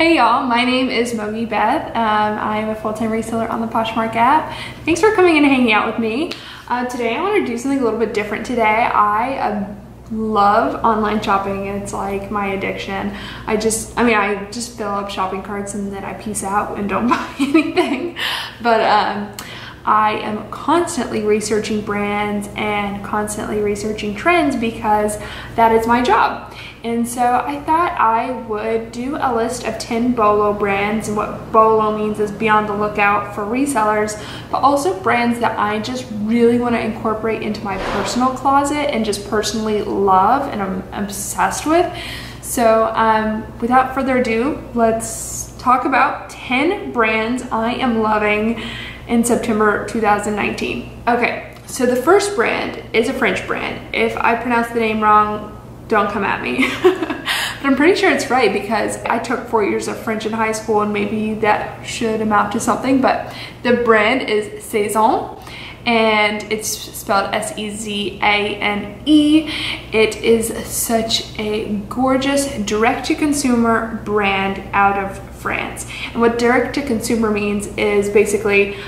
Hey y'all, my name is Mogi Beth. I am a full-time reseller on the Poshmark app. Thanks for coming in and hanging out with me. Today I want to do something a little bit different today. I love online shopping. It's like my addiction. I just fill up shopping carts and then I peace out and don't buy anything. But I am constantly researching brands and constantly researching trends because that is my job. And so I thought I would do a list of 10 BOLO brands, and what BOLO means is be on the lookout for resellers, but also brands that I just really want to incorporate into my personal closet and just personally love and I'm obsessed with. So without further ado, let's talk about 10 brands I am loving in September 2019. Okay, so the first brand is a French brand. If I pronounce the name wrong, don't come at me. But I'm pretty sure it's right because I took 4 years of French in high school and maybe that should amount to something, but the brand is Sézane and it's spelled S-E-Z-A-N-E. It is such a gorgeous direct-to-consumer brand out of France. And what direct-to-consumer means is basically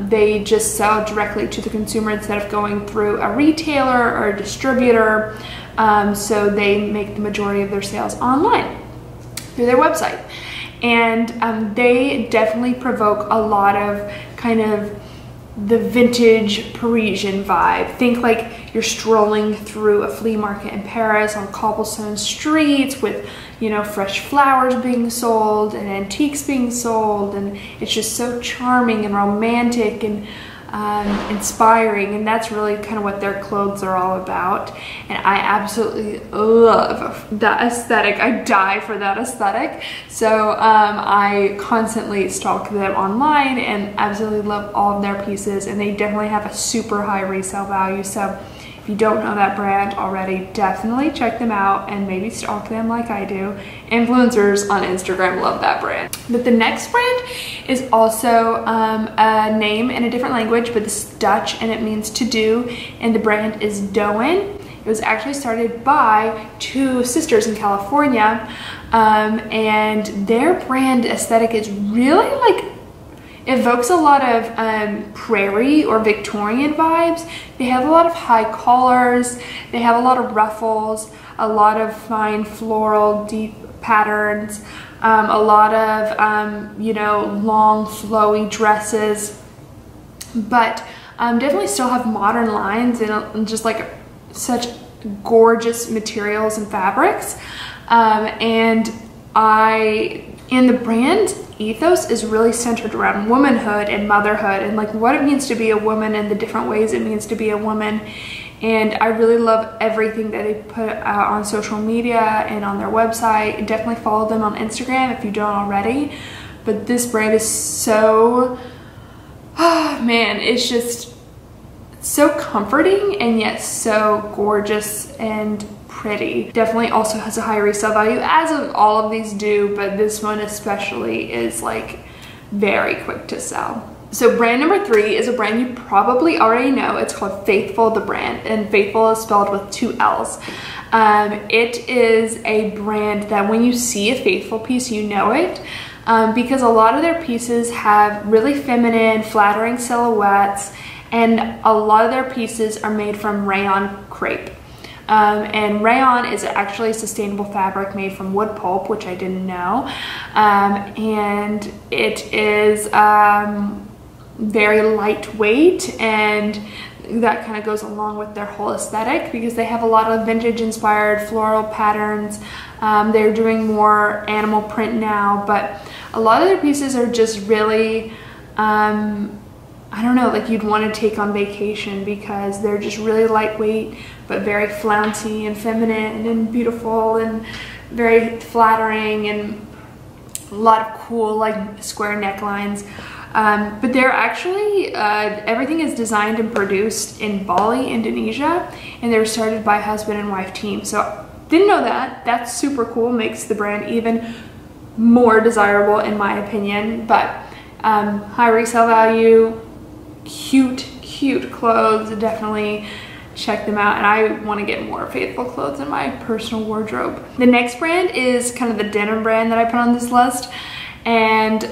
they just sell directly to the consumer instead of going through a retailer or a distributor. So they make the majority of their sales online through their website. And they definitely provoke a lot of kind of the vintage Parisian vibe. Think like you're strolling through a flea market in Paris on cobblestone streets with, you know, fresh flowers being sold and antiques being sold, and it's just so charming and romantic and inspiring, and that's really kind of what their clothes are all about. And I absolutely love that aesthetic. I die for that aesthetic. So I constantly stalk them online and absolutely love all of their pieces, and they definitely have a super high resale value. So if you don't know that brand already, definitely check them out and maybe stalk them like I do. Influencers on Instagram love that brand. But the next brand is also a name in a different language, but this is Dutch and it means to do, and the brand is Dôen. It was actually started by two sisters in California, and their brand aesthetic is really like evokes a lot of prairie or Victorian vibes. They have a lot of high collars, they have a lot of ruffles, a lot of fine floral deep patterns, a lot of you know, long flowy dresses, but definitely still have modern lines and just like such gorgeous materials and fabrics. And the brand ethos is really centered around womanhood and motherhood and like what it means to be a woman and the different ways it means to be a woman. And I really love everything that they put out on social media and on their website. Definitely follow them on Instagram if you don't already. But this brand is so, oh man, it's just so comforting and yet so gorgeous and pretty. Definitely also has a high resale value, as of all of these do, but this one especially is like very quick to sell. So brand number 3 is a brand you probably already know. It's called Faithfull the Brand, and Faithfull is spelled with 2 L's. It is a brand that when you see a Faithfull piece, you know it, because a lot of their pieces have really feminine, flattering silhouettes, and a lot of their pieces are made from rayon crepe. And rayon is actually a sustainable fabric made from wood pulp, which I didn't know. And it is very lightweight, and that kind of goes along with their whole aesthetic because they have a lot of vintage inspired floral patterns. They're doing more animal print now, but a lot of their pieces are just really I don't know, like you'd want to take on vacation because they're just really lightweight but very flouncy and feminine and beautiful and very flattering, and a lot of cool like square necklines. But they're actually, everything is designed and produced in Bali, Indonesia, and they're started by a husband and wife team. So didn't know that. That's super cool, makes the brand even more desirable in my opinion. But high resale value, cute clothes, definitely check them out, and I want to get more Faithfull clothes in my personal wardrobe. The next brand is kind of the denim brand that I put on this list, and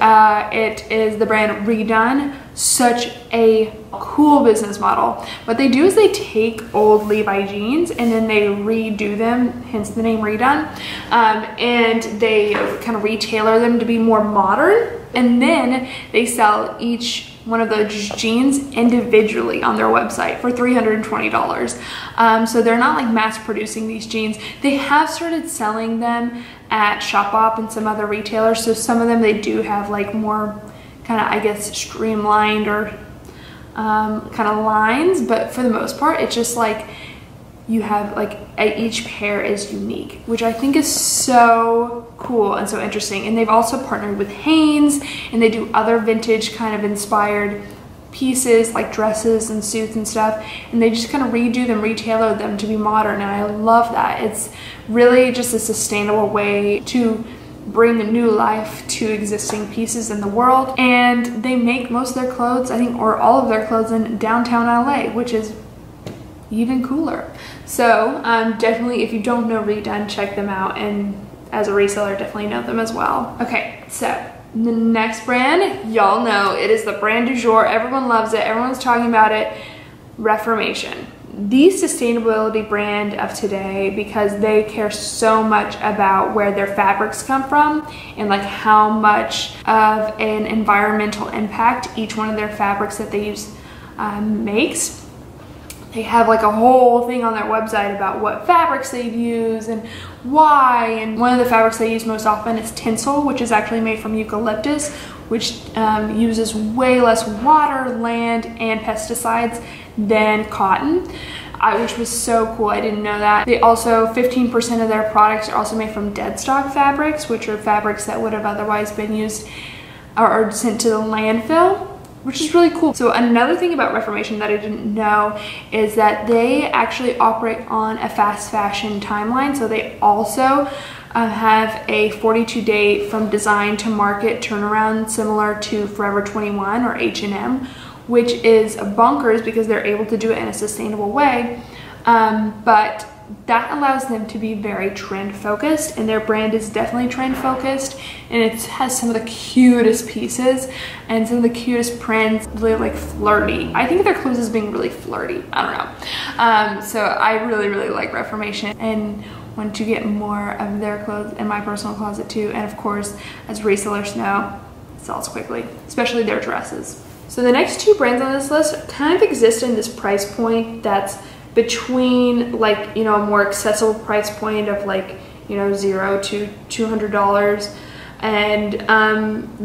it is the brand Redone. Such a cool business model. What they do is they take old Levi jeans and then they redo them, hence the name Redone, and they kind of retailer them to be more modern, and then they sell each one of those jeans individually on their website for $320. So they're not like mass producing these jeans. They have started selling them at Shopbop and some other retailers, so some of them they do have like more kind of, I guess, streamlined or kind of lines, but for the most part it's just like you have like each pair is unique, which I think is so cool and so interesting. And they've also partnered with Hanes, and they do other vintage kind of inspired pieces like dresses and suits and stuff, and they just kind of redo them, retailer them to be modern, and I love that. It's really just a sustainable way to bring a new life to existing pieces in the world. And they make most of their clothes, I think, or all of their clothes in downtown LA, which is even cooler. So definitely, if you don't know Redone, check them out, and as a reseller, definitely know them as well. Okay, so the next brand, y'all know, it is the brand du jour. Everyone loves it, everyone's talking about it, Reformation. The sustainability brand of today, because they care so much about where their fabrics come from and like how much of an environmental impact each one of their fabrics that they use makes. They have like a whole thing on their website about what fabrics they use and why, and one of the fabrics they use most often is tinsel, which is actually made from eucalyptus, which uses way less water, land, and pesticides than cotton, which was so cool. I didn't know that. They also, 15% of their products are also made from dead stock fabrics, which are fabrics that would have otherwise been used or sent to the landfill, which is really cool. So another thing about Reformation that I didn't know is that they actually operate on a fast fashion timeline. So they also have a 42-day from design to market turnaround, similar to Forever 21 or H&M, which is bonkers because they're able to do it in a sustainable way. But that allows them to be very trend focused, and their brand is definitely trend focused, and it has some of the cutest pieces and some of the cutest prints, really like flirty. I think their clothes is being really flirty, I don't know. So I really like Reformation and want to get more of their clothes in my personal closet too, and of course, as resellers know, it sells quickly, especially their dresses. So the next two brands on this list kind of exist in this price point that's between like, you know, a more accessible price point of like, you know, $0 to $200, and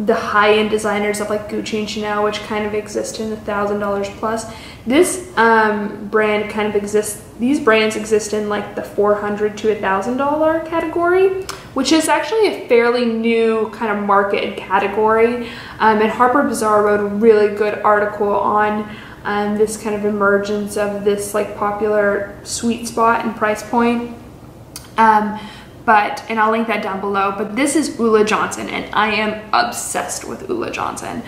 the high-end designers of like Gucci and Chanel, which kind of exist in $1,000 plus. This brand kind of exists, these brands exist in like the $400 to $1,000 category, which is actually a fairly new kind of market category. And Harper Bazaar wrote a really good article on this kind of emergence of this like popular sweet spot and price point. And I'll link that down below, but this is Ulla Johnson, and I am obsessed with Ulla Johnson.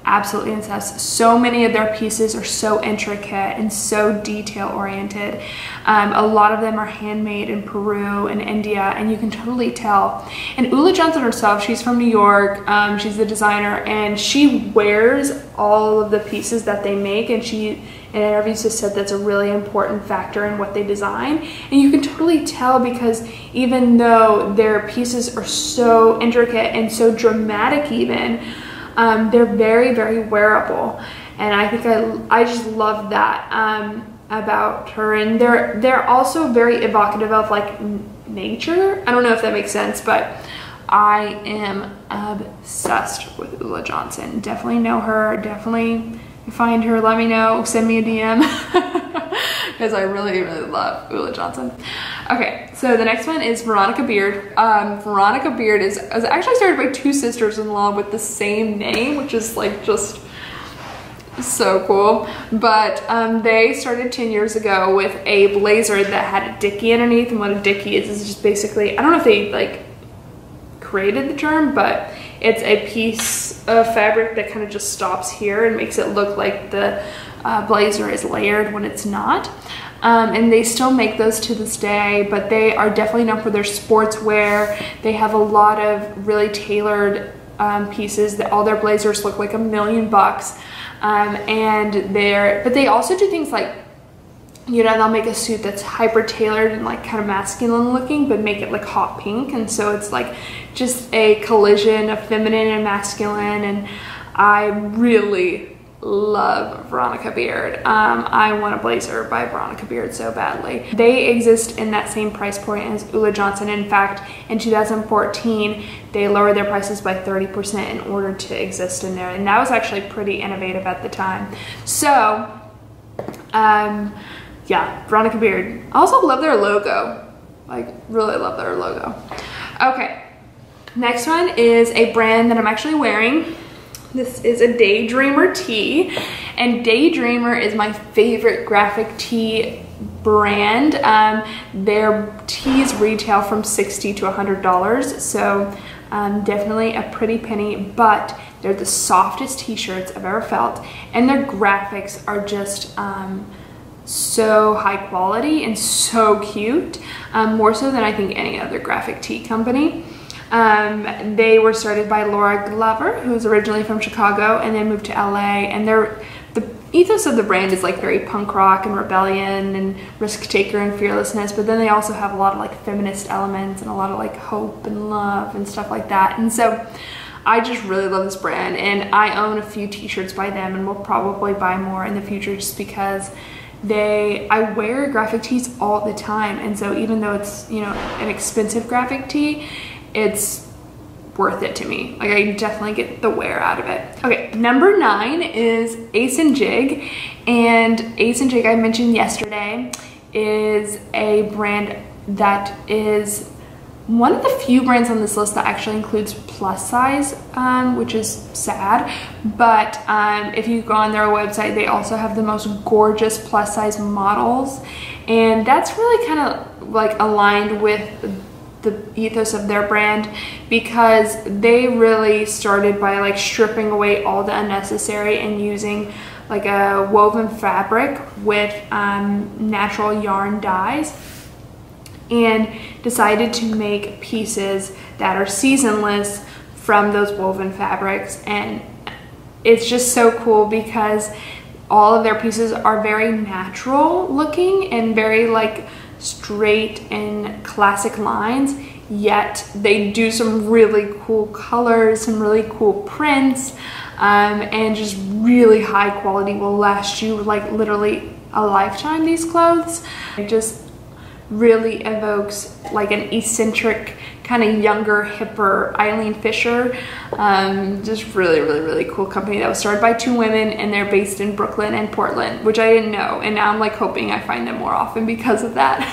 Absolutely obsessed. So many of their pieces are so intricate and so detail oriented. A lot of them are handmade in Peru and India, and you can totally tell. And Ulla Johnson herself, she's from New York, she's the designer, and she wears all of the pieces that they make, and she in interviews has said that's a really important factor in what they design. And you can totally tell because even though their pieces are so intricate and so dramatic even, they're very wearable, and I think I just love that about her. And they're also very evocative of like nature. I don't know if that makes sense, but I am obsessed with Ulla Johnson. Definitely know her, definitely find her, let me know, send me a DM because I really love Ulla Johnson. Okay, so the next one is Veronica Beard. Veronica Beard is actually started by two sisters-in-law with the same name, which is like just so cool. But they started 10 years ago with a blazer that had a dickie underneath, and what a dickie is just basically, I don't know if they like created the term, but it's a piece of fabric that kind of just stops here and makes it look like the blazer is layered when it's not. And they still make those to this day, but they are definitely known for their sportswear. They have a lot of really tailored pieces that all their blazers look like $1 million. But they also do things like, you know, they'll make a suit that's hyper tailored and like kind of masculine looking, but make it like hot pink. And so it's like just a collision of feminine and masculine. And I really love Veronica Beard. I want a blazer by Veronica Beard so badly. They exist in that same price point as Ulla Johnson. In fact, in 2014, they lowered their prices by 30% in order to exist in there. And that was actually pretty innovative at the time. So, yeah, Veronica Beard. I also love their logo. Like, really love their logo. Okay, next one is a brand that I'm actually wearing. This is a Daydreamer tee, and Daydreamer is my favorite graphic tee brand. Their tees retail from $60 to $100, so definitely a pretty penny, but they're the softest t-shirts I've ever felt, and their graphics are just so high quality and so cute, more so than I think any other graphic tee company. They were started by Laura Glover, who's originally from Chicago and then moved to LA, and the ethos of the brand is like very punk rock and rebellion and risk taker and fearlessness, but then they also have a lot of like feminist elements and a lot of like hope and love and stuff like that. And so I just really love this brand, and I own a few t-shirts by them and will probably buy more in the future just because I wear graphic tees all the time, and so even though it's, you know, an expensive graphic tee, it's worth it to me. Like, I definitely get the wear out of it. Okay, number 9 is Ace and Jig, and Ace and Jig, I mentioned yesterday, is a brand that is one of the few brands on this list that actually includes plus size, which is sad, but if you go on their website, they also have the most gorgeous plus size models, and that's really kind of like aligned with the ethos of their brand, because they really started by like stripping away all the unnecessary and using like a woven fabric with natural yarn dyes, and decided to make pieces that are seasonless from those woven fabrics. And it's just so cool because all of their pieces are very natural looking and very like straight and classic lines, yet they do some really cool colors, some really cool prints, and just really high quality, will last you like literally a lifetime, these clothes. It just really evokes like an eccentric, kind of younger, hipper Eileen Fisher. Just really cool company that was started by 2 women, and they're based in Brooklyn and Portland, which I didn't know, and now I'm like hoping I find them more often because of that.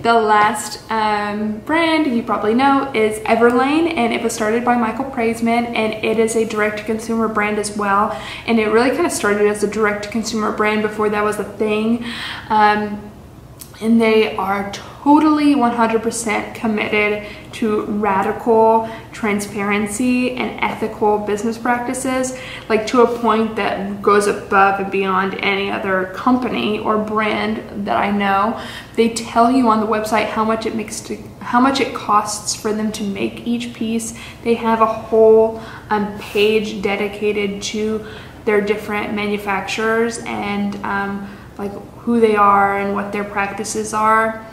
The last brand you probably know is Everlane, and it was started by Michael Praisman, and it is a direct-to-consumer brand as well, and it really kind of started as a direct-to-consumer brand before that was a thing. And they are totally 100% committed to radical transparency and ethical business practices, like to a point that goes above and beyond any other company or brand that I know. They tell you on the website how much it costs for them to make each piece. They have a whole page dedicated to their different manufacturers and like who they are and what their practices are.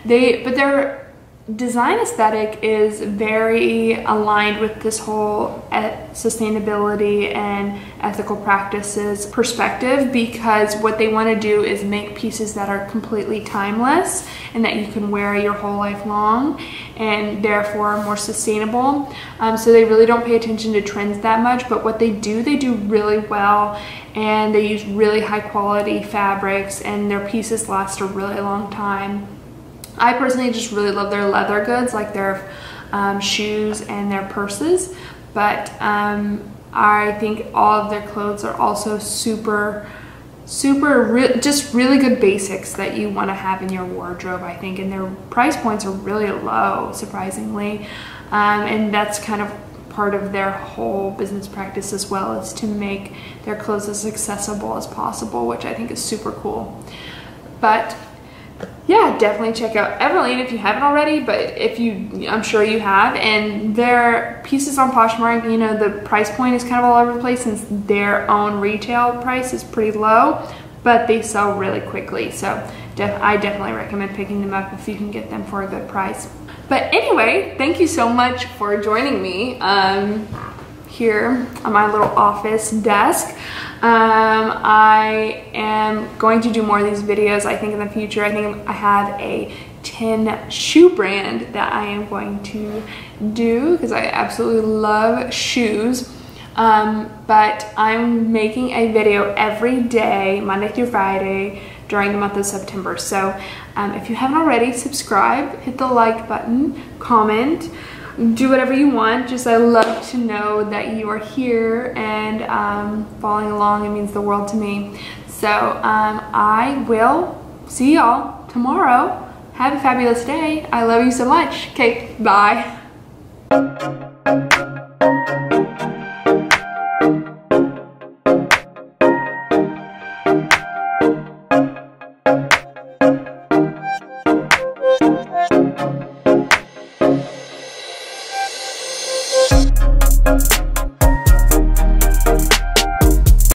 But their design aesthetic is very aligned with this whole sustainability and ethical practices perspective, because what they want to do is make pieces that are completely timeless and that you can wear your whole life long, and therefore more sustainable. So they really don't pay attention to trends that much, but what they do really well, and they use really high quality fabrics, and their pieces last a really long time. I personally just really love their leather goods, like their shoes and their purses, but I think all of their clothes are also just really good basics that you want to have in your wardrobe, I think, and their price points are really low, surprisingly, and that's kind of part of their whole business practice as well, is to make their clothes as accessible as possible, which I think is super cool. But yeah, definitely check out Everlane if you haven't already, but if you, I'm sure you have. And their pieces on Poshmark, you know, the price point is kind of all over the place since their own retail price is pretty low, but they sell really quickly. So I definitely recommend picking them up if you can get them for a good price. But anyway, thank you so much for joining me here on my little office desk. I am going to do more of these videos, I think, in the future. I think I have a 10 shoe brand that I am going to do because I absolutely love shoes. But I'm making a video every day, Monday through Friday, during the month of September. So if you haven't already, subscribe, hit the like button, comment, do whatever you want. Just I love to know that you are here and following along. It means the world to me. So I will see y'all tomorrow. Have a fabulous day. I love you so much. Okay, bye.